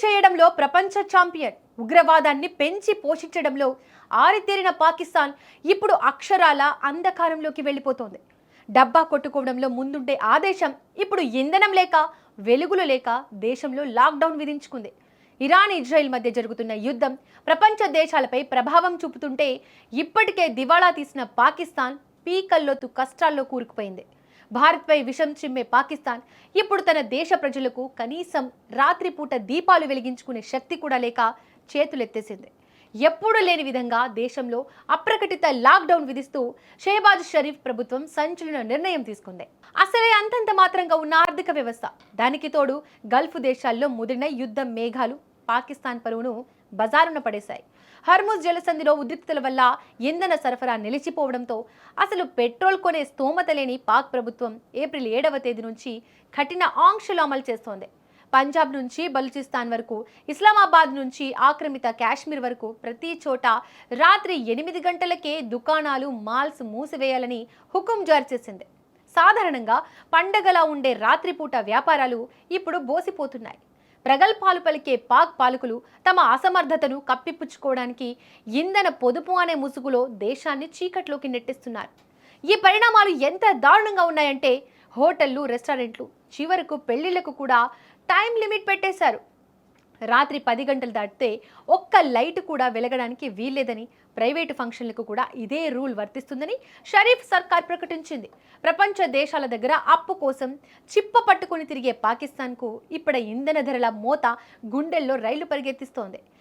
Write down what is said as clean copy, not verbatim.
చేయడంలో ప్రపంచ ఛాంపియన్, ఉగ్రవాదాన్ని పెంచి పోషించడంలో ఆరితేరిన పాకిస్తాన్ ఇప్పుడు అక్షరాల అంధకారంలోకి వెళ్ళిపోతోంది. డబ్బా కొట్టుకోవడంలో ముందుంటే ఆ దేశం ఇప్పుడు ఇంధనం లేక, వెలుగులు లేక దేశంలో లాక్డౌన్ విధించుకుంది. ఇరాన్ ఇజ్రాయెల్ మధ్య జరుగుతున్న యుద్ధం ప్రపంచ దేశాలపై ప్రభావం చూపుతుంటే ఇప్పటికే దివాళా తీసిన పాకిస్తాన్ పీకల్లోతు కష్టాల్లో కూరుకుపోయింది. భారత్పై విషం చిమ్మే పాకిస్తాన్ ఇప్పుడు తన దేశ ప్రజలకు కనీసం రాత్రిపూట దీపాలు వెలిగించుకునే శక్తి కూడా లేక చేతులెత్తేసింది. ఎప్పుడూ లేని విధంగా దేశంలో అప్రకటిత లాక్డౌన్ విధిస్తూ షెహబాజ్ షరీఫ్ ప్రభుత్వం సంచలన నిర్ణయం తీసుకుంది. అసలే అంతంత మాత్రంగా ఉన్న ఆర్థిక వ్యవస్థ, దానికి తోడు గల్ఫ్ దేశాల్లో ముదిరిన యుద్ధ మేఘాలు పాకిస్తాన్ పరువును బజారున పడేశాయి. హర్ముజ్ జలసంధిలో ఉద్రిక్తతల వల్ల ఇంధన సరఫరా నిలిచిపోవడంతో అసలు పెట్రోల్ కొనే స్తోమత లేని పాక్ ప్రభుత్వం ఏప్రిల్ 7వ తేదీ నుంచి కఠిన ఆంక్షలు అమలు చేస్తోంది. పంజాబ్ నుంచి బలూచిస్తాన్ వరకు, ఇస్లామాబాద్ నుంచి ఆక్రమిత కాశ్మీర్ వరకు ప్రతి చోట రాత్రి 8 గంటలకే దుకాణాలు, మాల్స్ మూసివేయాలని హుకుం జారీ చేసింది. సాధారణంగా పండగలా ఉండే రాత్రిపూట వ్యాపారాలు ఇప్పుడు బోసిపోతున్నాయి. ప్రగల్భాలు పలికే పాక్ పాలకులు తమ అసమర్థతను కప్పిపుచ్చుకోవడానికి ఇంధన పొదుపు అనే ముసుగులో దేశాన్ని చీకట్లోకి నెట్టిస్తున్నారు. ఈ పరిణామాలు ఎంత దారుణంగా ఉన్నాయంటే హోటళ్లు, రెస్టారెంట్లు, చివరకు పెళ్లిళ్లకు కూడా టైం లిమిట్ పెట్టేశారు. రాత్రి 10 గంటలు దాటితే ఒక్క లైట్ కూడా వెలగడానికి వీల్లేదని, ప్రైవేటు ఫంక్షన్లకు కూడా ఇదే రూల్ వర్తిస్తుందని షరీఫ్ సర్కార్ ప్రకటించింది. ప్రపంచ దేశాల దగ్గర అప్పు కోసం చిప్ప పట్టుకుని తిరిగే పాకిస్తాన్కు ఇప్పుడు ఇంధన ధరల మోత గుండెల్లో రైళ్లు పరిగెత్తిస్తోంది.